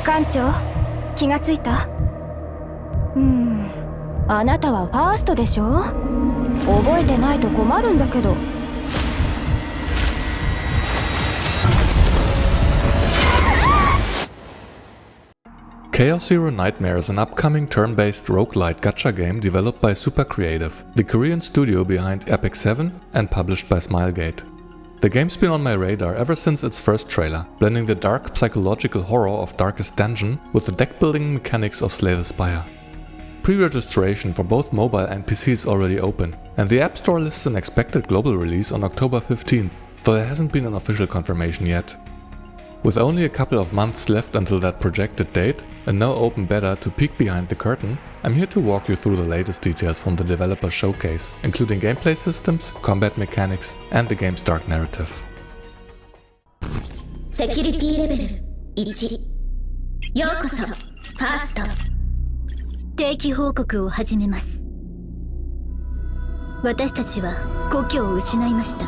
艦長、気がついた？あなたはファーストでしょ？覚えてないと困るんだけど。Chaos Zero Nightmare is an upcoming turn-based roguelite gacha game developed by Super Creative, the Korean studio behind Epic 7 and published by Smilegate. The game's been on my radar ever since its first trailer, blending the dark psychological horror of Darkest Dungeon with the deck-building mechanics of Slay the Spire. Pre-registration for both mobile and PC is already open, and the App Store lists an expected global release on October 15th, though there hasn't been an official confirmation yet. With only a couple of months left until that projected date, and no open beta to peek behind the curtain, I'm here to walk you through the latest details from the developer showcase, including gameplay systems, combat mechanics, and the game's dark narrative. Security Level 1。ようこそ、ファースト。定期報告を始めます。私たちは故郷を失いました。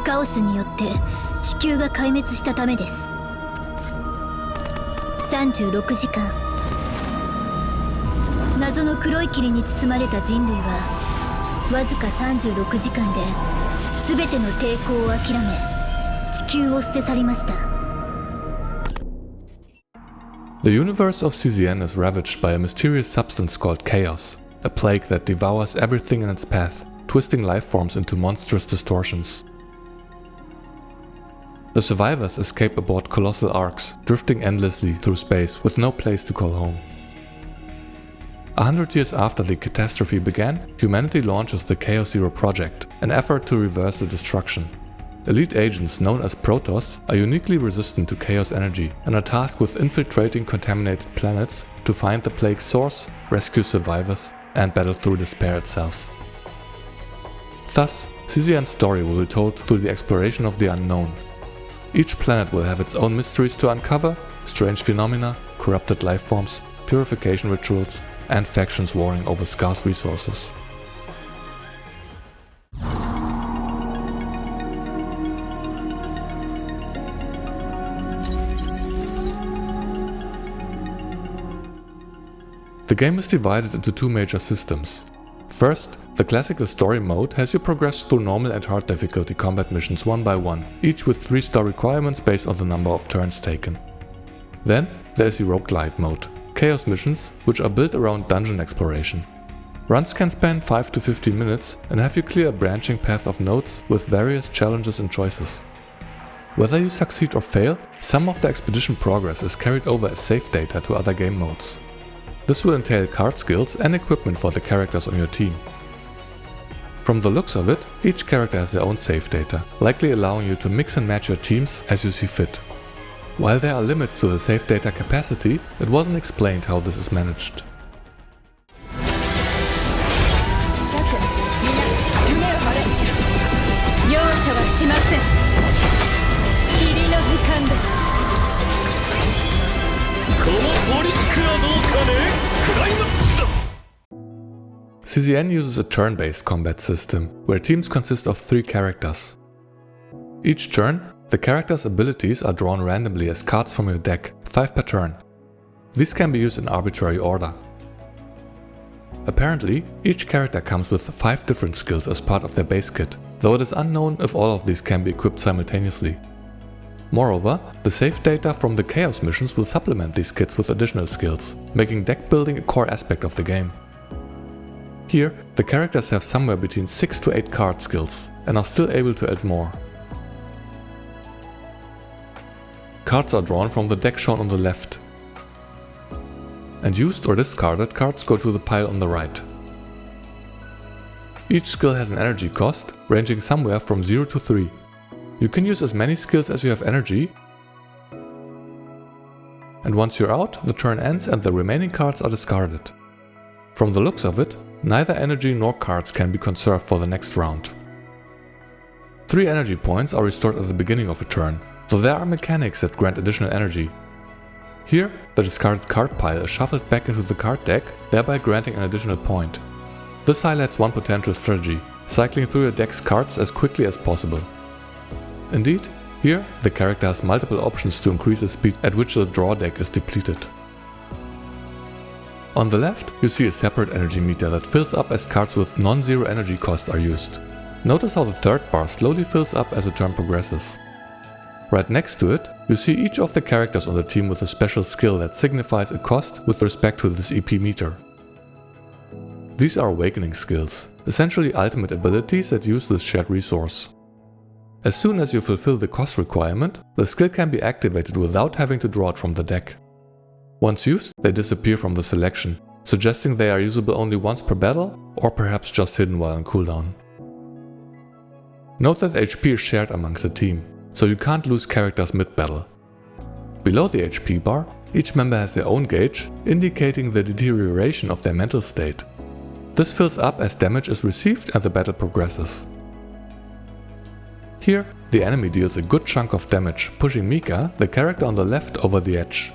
カオスによって地球が壊滅したためです。36時間、謎の黒い霧に包まれた人類はわずか36時間で全ての抵抗を諦め地球を捨て去りました。 The universe of CZN is ravaged by a mysterious substance called Chaos, a plague that devours everything in its path, twisting life forms into monstrous distortions. The survivors escape aboard colossal arcs, drifting endlessly through space with no place to call home. 100 years after the catastrophe began, humanity launches the Chaos Zero project, an effort to reverse the destruction. Elite agents known as Protoss are uniquely resistant to chaos energy and are tasked with infiltrating contaminated planets to find the plague's source, rescue survivors, and battle through despair itself. Thus, CZN's story will be told through the exploration of the unknown. Each planet will have its own mysteries to uncover, strange phenomena, corrupted life forms, purification rituals, and factions warring over scarce resources. The game is divided into two major systems. First, the classical story mode has you progress through normal and hard difficulty combat missions one by one, each with 3-star requirements based on the number of turns taken. Then there is the roguelite mode, chaos missions, which are built around dungeon exploration. Runs can span 5 to 15 minutes and have you clear a branching path of nodes with various challenges and choices. Whether you succeed or fail, some of the expedition progress is carried over as save data to other game modes. This will entail card skills and equipment for the characters on your team. From the looks of it, each character has their own save data, likely allowing you to mix and match your teams as you see fit. While there are limits to the save data capacity, it wasn't explained how this is managed. CZN uses a turn-based combat system, where teams consist of 3 characters. Each turn, the character's abilities are drawn randomly as cards from your deck, 5 per turn. These can be used in arbitrary order. Apparently, each character comes with 5 different skills as part of their base kit, though it is unknown if all of these can be equipped simultaneously. Moreover, the save data from the Chaos missions will supplement these kits with additional skills, making deck building a core aspect of the game. Here, the characters have somewhere between 6 to 8 card skills, and are still able to add more. Cards are drawn from the deck shown on the left, and used or discarded cards go to the pile on the right. Each skill has an energy cost, ranging somewhere from 0 to 3. You can use as many skills as you have energy, and once you're out, the turn ends and the remaining cards are discarded. From the looks of it, neither energy nor cards can be conserved for the next round. 3 energy points are restored at the beginning of a turn, though there are mechanics that grant additional energy. Here, the discarded card pile is shuffled back into the card deck, thereby granting an additional point. This highlights one potential strategy, cycling through your deck's cards as quickly as possible. Indeed, Here, the character has multiple options to increase the speed at which the draw deck is depleted. On the left, you see a separate energy meter that fills up as cards with non-zero energy cost are used. Notice how the third bar slowly fills up as the turn progresses. Right next to it, you see each of the characters on the team with a special skill that signifies a cost with respect to this EP meter. These are awakening skills, essentially ultimate abilities that use this shared resource. As soon as you fulfill the cost requirement, the skill can be activated without having to draw it from the deck. Once used, they disappear from the selection, suggesting they are usable only once per battle, or perhaps just hidden while on cooldown. Note that HP is shared amongst the team, so you can't lose characters mid-battle. Below the HP bar, each member has their own gauge, indicating the deterioration of their mental state. This fills up as damage is received and the battle progresses. Here, the enemy deals a good chunk of damage, pushing Mika, the character on the left, over the edge.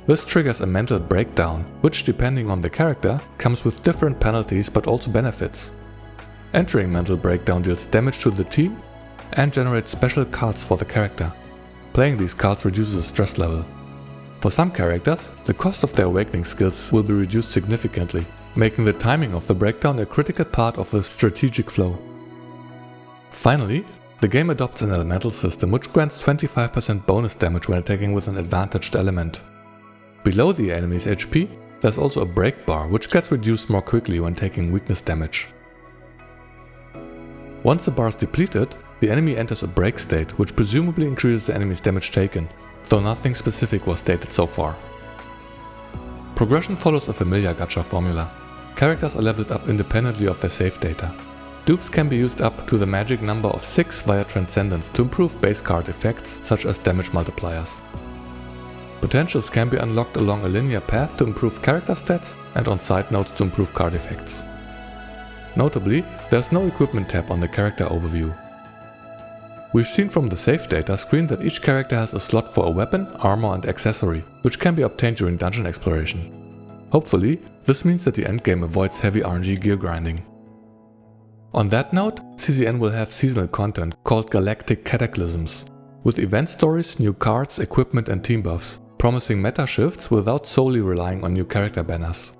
This triggers a mental breakdown, which depending on the character, comes with different penalties but also benefits. Entering mental breakdown deals damage to the team and generates special cards for the character. Playing these cards reduces the stress level. For some characters, the cost of their awakening skills will be reduced significantly, making the timing of the breakdown a critical part of the strategic flow. Finally, the game adopts an elemental system which grants 25% bonus damage when attacking with an advantaged element. Below the enemy's HP, there's also a break bar which gets reduced more quickly when taking weakness damage. Once the bar is depleted, the enemy enters a break state which presumably increases the enemy's damage taken, though nothing specific was stated so far. Progression follows a familiar gacha formula. Characters are leveled up independently of their save data. Dupes can be used up to the magic number of 6 via Transcendence to improve base card effects such as damage multipliers. Potentials can be unlocked along a linear path to improve character stats and on side nodes to improve card effects. Notably, there's no equipment tab on the character overview. We've seen from the save data screen that each character has a slot for a weapon, armor and accessory, which can be obtained during dungeon exploration. Hopefully, this means that the endgame avoids heavy RNG gear grinding. On that note, CCN will have seasonal content called Galactic Cataclysms, with event stories, new cards, equipment and team buffs, promising meta shifts without solely relying on new character banners.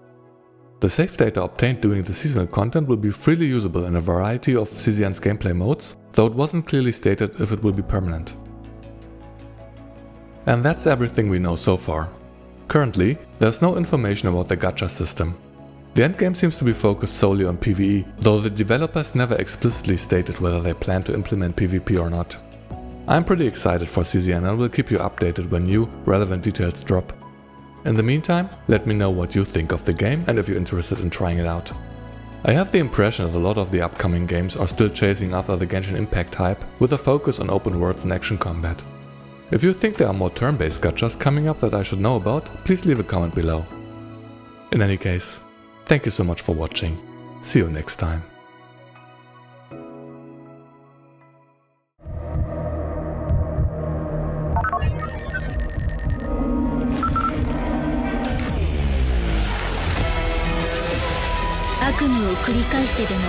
The save data obtained during the seasonal content will be freely usable in a variety of CCN's gameplay modes, though it wasn't clearly stated if it will be permanent. And that's everything we know so far. Currently, there's no information about the gacha system. The endgame seems to be focused solely on PvE, though the developers never explicitly stated whether they plan to implement PvP or not. I'm pretty excited for CCN and will keep you updated when new, relevant details drop. In the meantime, let me know what you think of the game and if you're interested in trying it out. I have the impression that a lot of the upcoming games are still chasing after the Genshin Impact hype with a focus on open worlds and action combat. If you think there are more turn-based gachas coming up that I should know about, please leave a comment below. In any case, thank you so much for watching. See you next time.悪夢を繰り返してでも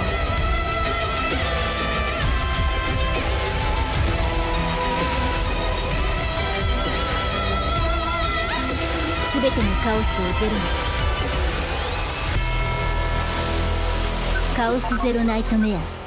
すべてのカオスをゼロにカオスゼロナイトメア